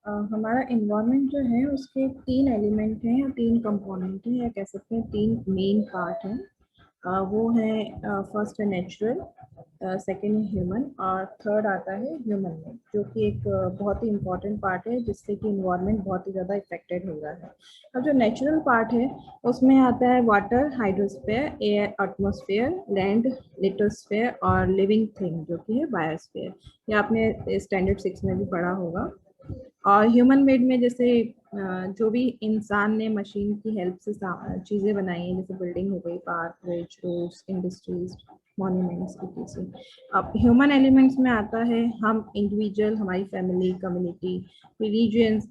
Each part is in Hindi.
हमारा इन्वायरमेंट जो है उसके तीन एलिमेंट हैं या तीन कंपोनेंट हैं या कह सकते हैं तीन मेन पार्ट हैं। वो है फर्स्ट है नेचुरल, सेकेंड है ह्यूमन और थर्ड आता है ह्यूमन मेड, जो कि एक बहुत ही इम्पॉर्टेंट पार्ट है जिससे कि इन्वायरमेंट बहुत ही ज़्यादा इफेक्टेड हो रहा है। अब जो नेचुरल पार्ट है उसमें आता है water, hydrosphere, air, atmosphere, land, lithosphere और लिविंग थिंग जो कि है बायोस्फीयर। ये आपने स्टैंडर्ड 6 में भी पढ़ा होगा। और ह्यूमन मेड में जैसे जो भी इंसान ने मशीन की हेल्प से चीज़ें बनाई हैं, जैसे बिल्डिंग हो गई, park, bridge, roads, industries, monuments, etc। अब ह्यूमन एलिमेंट्स में आता है हम इंडिविजुअल, हमारी family, community, religions,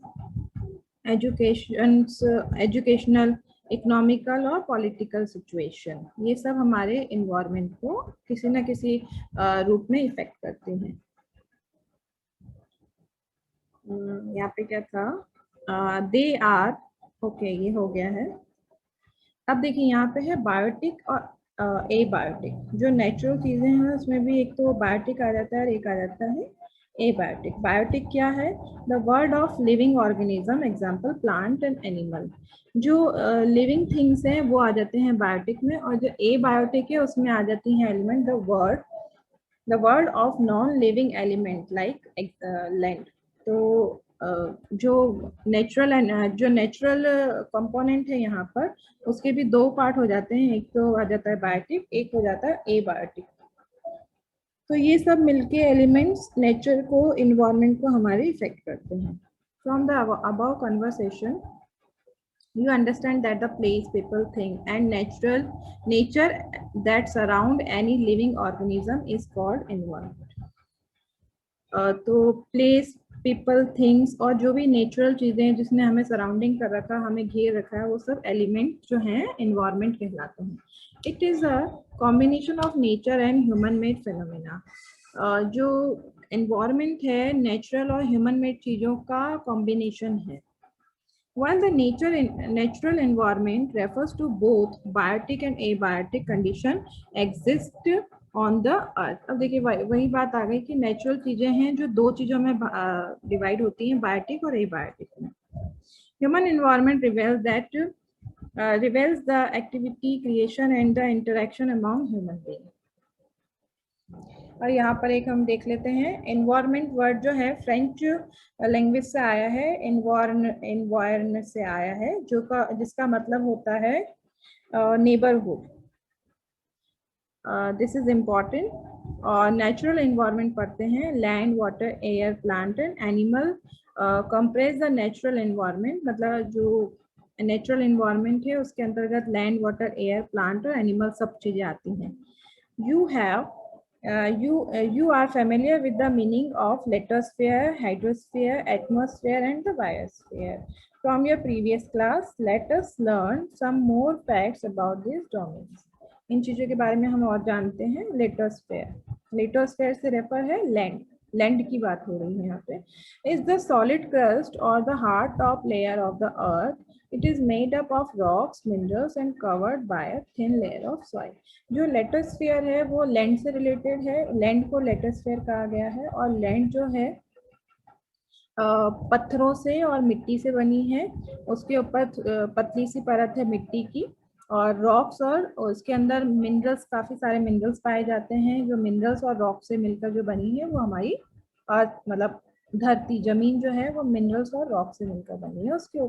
educational, economical और पॉलिटिकल सिचुएशन। ये सब हमारे इन्वायरमेंट को किसी न किसी रूप में इफेक्ट करते हैं। यहाँ पे क्या था, दे आर, ओके ये हो गया है। अब देखिए यहाँ पे है बायोटिक और ए बायोटिक। जो नेचुरल चीजें हैं उसमें भी एक तो बायोटिक आ जाता है और एक आ जाता है ए बायोटिक। बायोटिक क्या है? The word of living organism, example plant and animal. जो लिविंग थिंग्स हैं वो आ जाते हैं बायोटिक में, और जो ए बायोटिक है उसमें आ जाती हैं element the word of non living element like land. तो जो नेचुरल कंपोनेंट है यहाँ पर, उसके भी दो पार्ट हो जाते हैं, एक तो आ जाता है बायोटिक, एक हो जाता है ए बायोटिक। तो ये सब मिलके एलिमेंट्स नेचर को, इन्वायरमेंट को हमारे इफेक्ट करते हैं। From the above conversation you understand that the place, people, thing and nature that surround any living organism is called environment। तो प्लेस, पीपल, थिंग्स और जो भी नेचुरल चीजें हैं जिसने हमें सराउंडिंग कर रखा, हमें घेर रखा है, वो सब एलिमेंट जो हैं एनवायरनमेंट कहलाते हैं। It is a combination of nature and human made phenomena. जो एनवायरनमेंट है नेचुरल और ह्यूमन मेड चीजों का कॉम्बिनेशन है। While the natural environment refers to both biotic and abiotic condition exist on the earth। अब देखिए वही बात आ गई कि नेचुरल चीजें हैं जो दो चीजों में डिवाइड होती हैं, बायोटिक और एबायोटिक में। Human environment reveals the activity, creation and the interaction among human beings। और यहाँ पर एक हम देख लेते हैं, एनवायरमेंट वर्ड जो है फ्रेंच लैंग्वेज से आया है, एनवायर्न से आया है, जिसका मतलब होता है नेबरहुड। This is important. और नेचुरल एनवायरमेंट पढ़ते हैं, land, water, air, plant and animal compress the natural environment. मतलब जो नेचुरल एनवायरमेंट है उसके अंतर्गत लैंड, वाटर, एयर, प्लांट और एनिमल सब चीजें आती हैं। You are familiar with the meaning of lithosphere, hydrosphere, atmosphere and the biosphere from your previous class। Let us learn some more facts about these domains। इन चीजों के बारे में हम और जानते हैं। लिथोस्फेयर से रेफर है लैंड की बात हो रही है यहाँ पे। इज द सॉलिड क्रस्ट और the hard top layer of the earth. It is made up of rocks, minerals and covered by a thin layer of soil. जो लिथोस्फेयर है वो लैंड से रिलेटेड है, लैंड को लिथोस्फेयर कहा गया है। और लैंड जो है पत्थरों से और मिट्टी से बनी है, उसके ऊपर पतली सी परत है मिट्टी की, और रॉक्स और उसके अंदर मिनरल्स, काफी सारे मिनरल्स पाए जाते हैं। जो मिनरल्स और रॉक से मिलकर जो बनी है वो हमारी अर्थ, मतलब धरती, जमीन जो है वो मिनरल्स और रॉक से मिलकर बनी है। उसके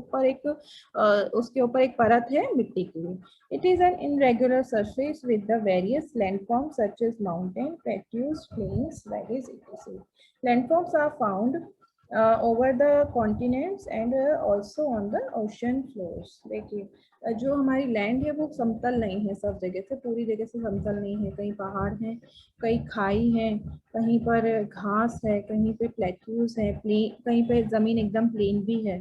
ऊपर एक परत है मिट्टी की। It is an irregular surface with the various landforms such as mountain, plateaus, plains, valleys, etc। Landforms are found over the continents and also on the ocean floors। देखिए जो हमारी लैंड है वो समतल नहीं है, सब जगह से, पूरी जगह से समतल नहीं है। कहीं पहाड़ हैं, कहीं खाई है, कहीं पर घास है, कहीं पे प्लेट्यूज है, कहीं पे जमीन एकदम प्लेन भी है।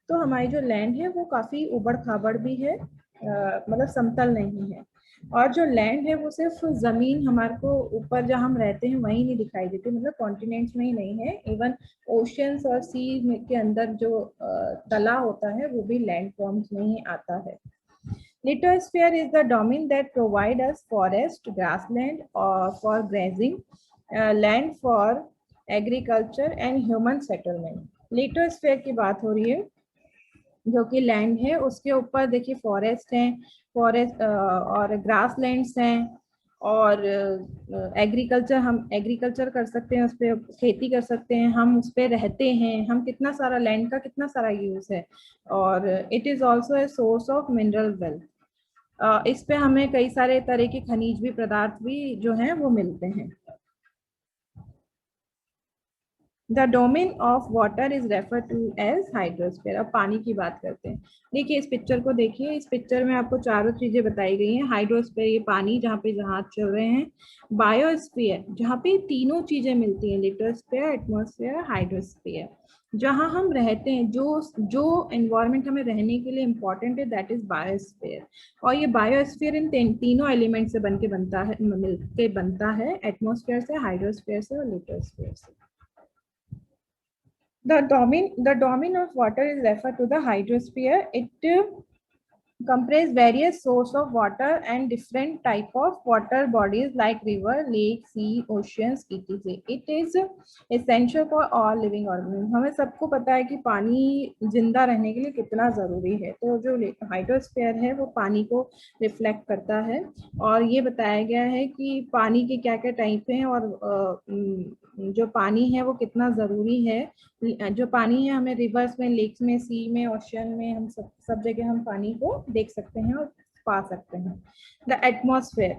तो हमारी जो लैंड है वो काफी उबड़ खाबड़ भी है, मतलब समतल नहीं है। और जो लैंड है वो सिर्फ जमीन हमारे को ऊपर जहाँ हम रहते हैं वहीं नहीं दिखाई देती, मतलब कॉन्टिनेंट्स में ही नहीं है, इवन ओशियंस और सी के अंदर जो तला होता है वो भी लैंड फॉर्म्स में ही आता है। Lithosphere is the domain that provide us forest, grassland for grazing, land for agriculture and human settlement। लिटोस्फीयर की बात हो रही है, जो कि लैंड है, उसके ऊपर देखिए फॉरेस्ट हैं, फॉरेस्ट और ग्रास लैंड्स हैं, और एग्रीकल्चर, हम एग्रीकल्चर कर सकते हैं, उस पर खेती कर सकते हैं, हम उस पर रहते हैं, हम कितना सारा लैंड का कितना सारा यूज है। और it is also a source of mineral wealth. इस पे हमें कई सारे तरह के खनिज भी, पदार्थ भी जो हैं वो मिलते हैं। The domain of water is refer to as hydrosphere. अब पानी की बात करते हैं। देखिए इस पिक्चर को देखिए, इस पिक्चर में आपको चारों चीजें बताई गई हैं। हाइड्रोस्फीयर ये पानी जहाँ पे जहाज चल रहे हैं, बायोस्फीयर जहाँ पे तीनों चीजें मिलती हैं, लिटोस्फीयर, एटमॉस्फेयर, हाइड्रोस्फीयर, जहाँ हम रहते हैं, जो जो एनवायरनमेंट हमें रहने के लिए इम्पोर्टेंट है, दैट इज बायोस्फीयर। और ये बायोस्फीयर इन तीनों एलिमेंट से बन के बनता है, मिल के बनता है, एटमॉस्फेयर से, हाइड्रोस्फीयर से और लिटोस्फीयर से। The domain of water is referred to the hydrosphere. It comprise various source of water and different type of water bodies like river, lake, sea, oceans, etc. It is essential for all living organisms. हमें सबको पता है कि पानी जिंदा रहने के लिए कितना ज़रूरी है। तो जो हाइड्रोस्फीयर है वो पानी को रिफ्लेक्ट करता है, और ये बताया गया है कि पानी के क्या क्या टाइप हैं, और जो पानी है वो कितना ज़रूरी है। जो पानी है हमें रिवर्स में, लेक्स में, सी में, ओशन में, हम सब जगह हम पानी को देख सकते हैं और पा सकते हैं। The atmosphere,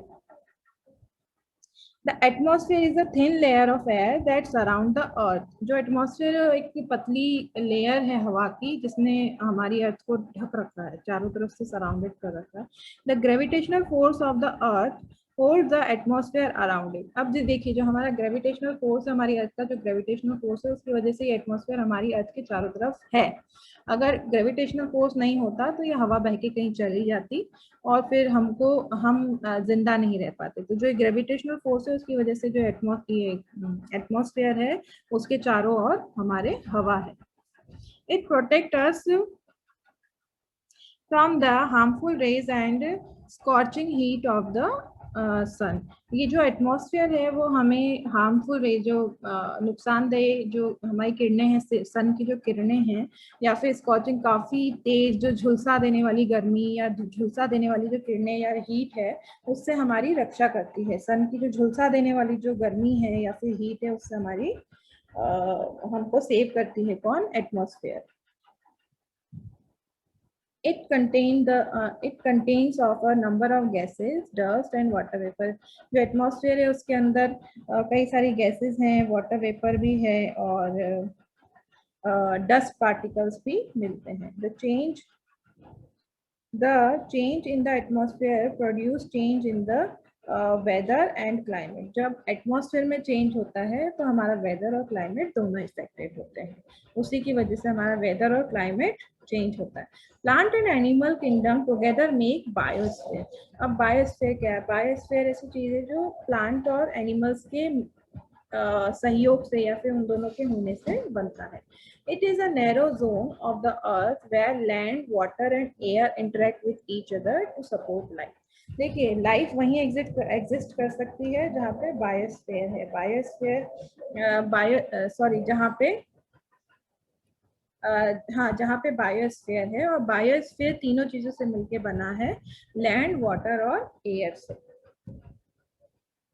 the atmosphere is a thin layer of air that surround the earth. जो एटमॉस्फेयर एक पतली लेयर है हवा की, जिसने हमारी अर्थ को ढक रखा है, चारों तरफ से सराउंडेड कर रखा है। The gravitational force of the earth hold the atmosphere around it. अब देखिए, जो हमारा ग्रेविटेशनल फोर्स है, हमारी अर्थ का जो ग्रेविटेशनल फोर्स है, उसकी वजह से ये एटमॉस्फेयर हमारी अर्थ के चारों तरफ है। अगर ग्रेविटेशनल फोर्स नहीं होता तो ये हवा बह के कहीं चली जाती, और फिर हम जिंदा नहीं रह पाते। तो जो ग्रेविटेशनल फोर्स है उसकी वजह से जो एटमॉस्फेयर है उसके चारों ओर हमारे हवा है। It protect us from the harmful rays and scorching heat of the sun. ये जो एटमॉस्फेयर है वो हमें हार्मफुल रे, जो नुकसानदेह जो हमारी किरणें हैं, सन की जो किरणें हैं, या फिर स्कॉचिंग काफ़ी तेज जो झुलसा देने वाली गर्मी या झुलसा देने वाली जो किरणें या हीट है, उससे हमारी रक्षा करती है। सन की जो झुलसा देने वाली जो गर्मी है या फिर हीट है, उससे हमारी हमको सेव करती है कौन? Atmosphere. It contains of a number of gases, dust and water vapor. जो एटमॉस्फेयर है उसके अंदर कई सारी गैसेस हैं, वाटर वेपर भी है, और डस्ट पार्टिकल्स भी मिलते हैं। The change in the atmosphere produce change in the weather and climate. जब एटमॉस्फेयर में चेंज होता है तो हमारा वेदर और क्लाइमेट दोनों इफेक्टेड होते हैं, उसी की वजह से हमारा वेदर और क्लाइमेट चेंज होता है। Plant and animal kingdom together make biosphere. अब बायोस्फीयर क्या है? बायोस्फीयर ऐसी चीज है जो प्लांट और एनिमल्स के सहयोग से या फिर उन दोनों के होने से बनता है। It is a narrow zone of the earth where land, water and air interact with each other to support life. देखिए, लाइफ वहीं एग्जिस्ट कर सकती है जहाँ पे बायोस्फीयर है। जहाँ पे हाँ, जहाँ पे बायोस्फीयर है, और बायोस्फीयर तीनों चीजों से मिलके बना है, लैंड, वाटर और एयर से।